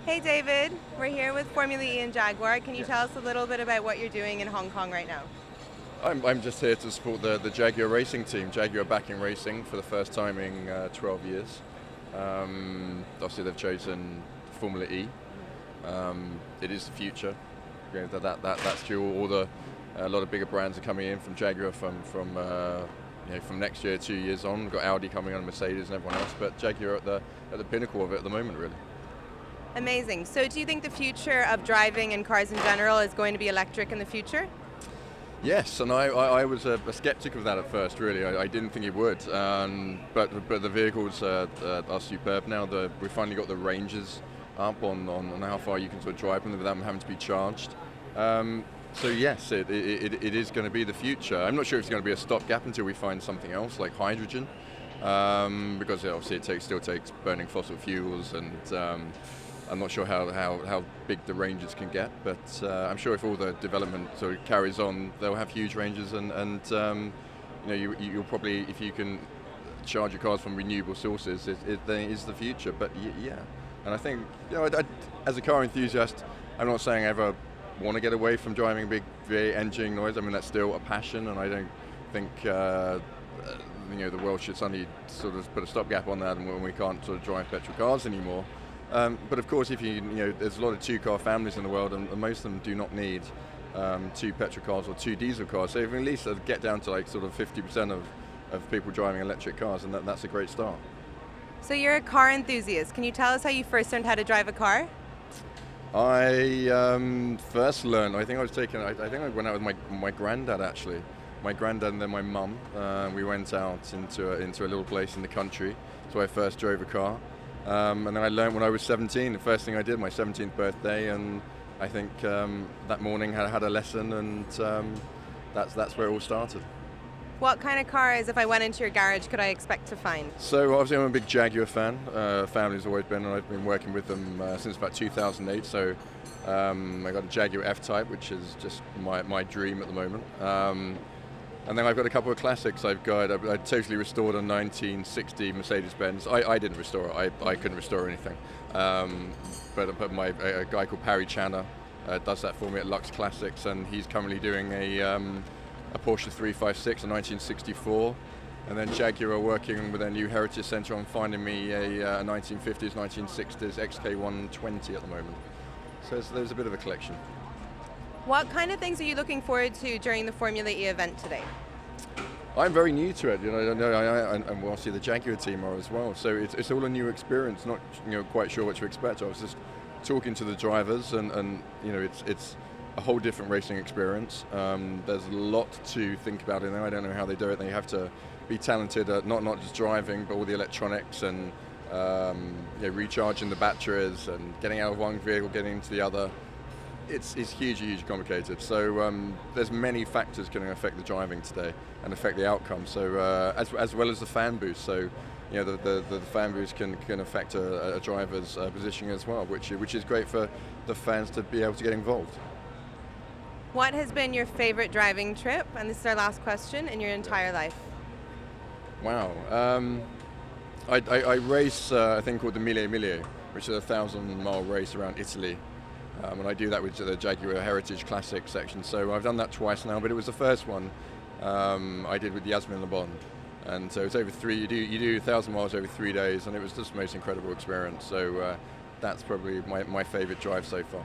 Hey David, we're here with Formula E and Jaguar. Can you tell us a little bit about what you're doing in Hong Kong right now? I'm just here to support the Jaguar racing team. Jaguar back in racing for the first time in 12 years. Obviously they've chosen Formula E. It is the future. You know, that's true. A lot of bigger brands are coming in from Jaguar from next year, 2 years on. We've got Audi coming on, Mercedes and everyone else, but Jaguar at the pinnacle of it at the moment, really. Amazing. So do you think the future of driving and cars in general is going to be electric in the future? Yes, and I was a skeptic of that at first, really. I didn't think it would, but the vehicles are superb now. We finally got the ranges up on how far you can sort of drive them without them having to be charged. So yes, it is going to be the future. I'm not sure if it's going to be a stopgap until we find something else like hydrogen, because obviously it still takes burning fossil fuels, and I'm not sure how big the ranges can get, but I'm sure if all the development sort of carries on, they'll have huge ranges, and you'll probably, if you can charge your cars from renewable sources, it is the future. But yeah, and I think, as a car enthusiast, I'm not saying I ever want to get away from driving big V8 engine noise. I mean, that's still a passion, and I don't think the world should suddenly sort of put a stopgap on that, and when we can't sort of drive petrol cars anymore. But of course, if there's a lot of two-car families in the world, and most of them do not need two petrol cars or two diesel cars. So if we at least get down to like sort of 50% of people driving electric cars, and that's a great start. So you're a car enthusiast. Can you tell us how you first learned how to drive a car? I first learned, I think I went out with my granddad, actually. My granddad and then my mum. We went out into a little place in the country. So I first drove a car. And then I learned when I was 17. The first thing I did, my 17th birthday, and I think that morning I had a lesson, and that's where it all started. What kind of cars, if I went into your garage, could I expect to find? So obviously I'm a big Jaguar fan. Family's always been, and I've been working with them since about 2008. So I got a Jaguar F-Type, which is just my dream at the moment. And then I've got a couple of classics. I totally restored a 1960 Mercedes-Benz. I didn't restore it. I couldn't restore anything. But a guy called Parry Channer does that for me at Lux Classics, and he's currently doing a Porsche 356, a 1964. And then Jaguar are working with their new Heritage Centre on finding me a 1950s, 1960s XK120 at the moment. So there's a bit of a collection. What kind of things are you looking forward to during the Formula E event today? I'm very new to it, and obviously the Jaguar team are as well. So it's all a new experience. Not quite sure what to expect. I was just talking to the drivers, and it's a whole different racing experience. There's a lot to think about in there. I don't know how they do it. They have to be talented at not just driving, but all the electronics and recharging the batteries and getting out of one vehicle, getting into the other. It's hugely complicated. So there's many factors going to affect the driving today and affect the outcome. So as well as the fan boost. So the fan boost can affect a driver's positioning as well, which is great for the fans to be able to get involved. What has been your favorite driving trip, and this is our last question, in your entire life? Wow. I race a thing called the Mille Miglia, which is a 1,000-mile race around Italy. And I do that with the Jaguar Heritage Classic section. So I've done that twice now, but it was the first one I did with Yasmin Le Bon. And so it's over you do 1,000 miles over 3 days, and it was just the most incredible experience. So that's probably my favorite drive so far.